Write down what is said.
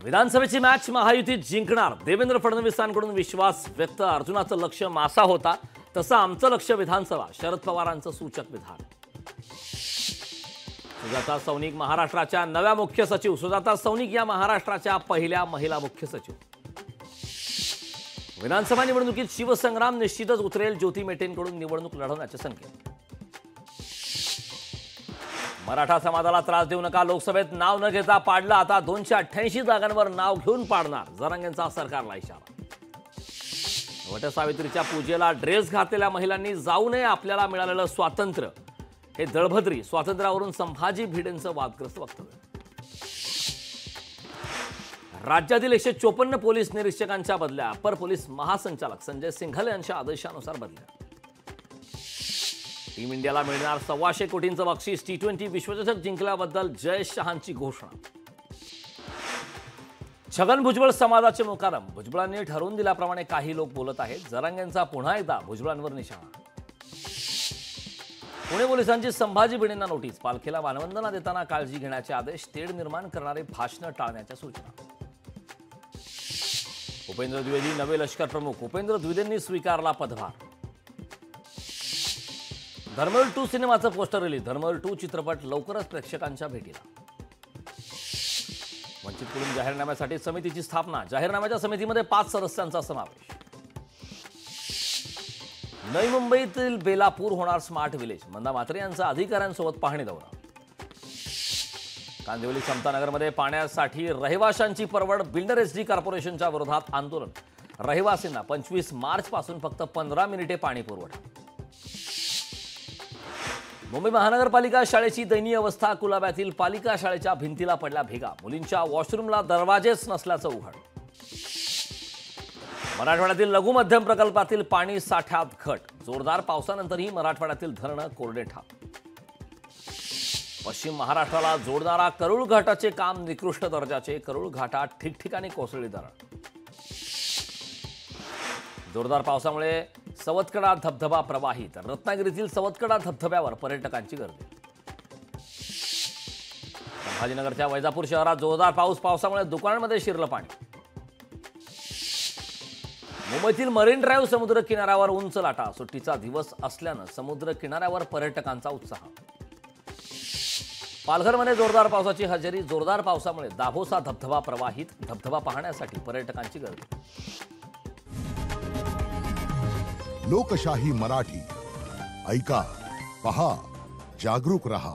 विधानसभेची मॅच महायुतीत जिंकणार, देवेंद्र फडणवीसांकडून विश्वास व्यक्त. अर्जुनाचं लक्ष मासा होता, तसं आमचं लक्ष विधानसभा. शरद पवारांचं सूचक विधान. सुजाता सौनिक महाराष्ट्राच्या नव्या मुख्य सचिव. सुजाता सौनिक या महाराष्ट्राच्या पहिल्या महिला मुख्य सचिव. विधानसभा निवडणुकीत शिवसंग्राम निश्चितच उतरेल. ज्योती मेटेंकडून निवडणूक लढवण्याचे संकेत. मराठा समाजाला त्रास देऊ नका, लोकसभेत नाव न घेता पाडलं, आता 288 जागांवर नाव घेऊन पाडणार, जरांगेंचा सरकारला इशारा. वटसावित्रीच्या पूजेला ड्रेस घातलेल्या महिलांनी जाऊ नये, आपल्याला मिळालेलं स्वातंत्र्य हे दळभद्री. स्वातंत्र्यावरून संभाजी भिडेंचं वादग्रस्त वक्तव्य. राज्यातील 154 पोलीस निरीक्षकांच्या बदल्या. अपर पोलीस महासंचालक संजय सिंघल यांच्या आदेशानुसार बदल्या. टीम इंडियाला मिळणार 125 कोटींचं बक्षीस. T20 विश्वचषक जिंकल्याबद्दल जय शहांची घोषणा. छगन भुजबळ समाजाचे मुकादम. भुजबळांनी ठरवून दिल्याप्रमाणे काही लोक बोलत आहेत. जरांगेंचा पुन्हा एकदा भुजबळांवर निशाणा. पुणे पोलिसांची संभाजी भिडेंना नोटीस. पालखीला मानवंदना देताना काळजी घेण्याचे आदेश. तेढ निर्माण करणारे भाषण टाळण्याच्या सूचना. उपेंद्र द्विवेदी नवे लष्कर प्रमुख. उपेंद्र द्विवेदींनी स्वीकारला पदभार. धर्मवीर 2 सिनेमाचं पोस्टर रिलीज. धर्मवीर 2 चित्रपट लवकरच प्रेक्षकांच्या भेटीला. वंचितकडून जाहीरनाम्यासाठी समितीची स्थापना. जाहीरनाम्याच्या समितीमध्ये 5 सदस्यांचा समावेश. नवी मुंबईतील बेलापूर होणार स्मार्ट विलेज. मंदा म्हात्रे यांचा अधिकाऱ्यांसोबत पाहणी दौरा. कांदिवली समतानगरमध्ये पाण्यासाठी रहिवाशांची परवड. बिल्डर एसडी कॉर्पोरेशनच्या विरोधात आंदोलन. रहिवासींना 25 मार्च पासून फक्त 15 मिनिटे पाणी पुरवठा. मुंबई महानगरपालिका शाळेची दयनीय अवस्था. कुलाब्यातील पालिका शाळेच्या भिंतीला पडला भेगा. मुलींच्या वॉशरूमला दरवाजेच नसल्याचं उघड. मराठवाड्यातील लघु मध्यम प्रकल्पातील पाणी साठ्यात घट. जोरदार पावसानंतरही मराठवाड्यातील धरणं कोरडे ठाक. पश्चिम महाराष्ट्राला जोडणारा करूळ घाटाचे काम निकृष्ट दर्जाचे. करूळ घाटात ठिकठिकाणी कोसळली धरण. जोरदार पावसामुळे सवतकडा धबधबा प्रवाहित. रत्नागिरीतील सवतकडा धबधब्यावर पर्यटकांची गर्दी. संभाजीनगरच्या वैजापूर शहरात जोरदार पाऊस. पावसामुळे दुकानांमध्ये शिरलं पाणी. मुंबईतील मरीन ड्राईव्ह समुद्र किनाऱ्यावर उंच लाटा. सुट्टीचा दिवस असल्यानं समुद्र किनाऱ्यावर पर्यटकांचा उत्साह. पालघरमध्ये जोरदार पावसाची हजेरी. जोरदार पावसामुळे दाभोसा धबधबा प्रवाहित. धबधबा पाहण्यासाठी पर्यटकांची गर्दी. लोकशाही मराठी ऐका, पहा, जागरूक रहा.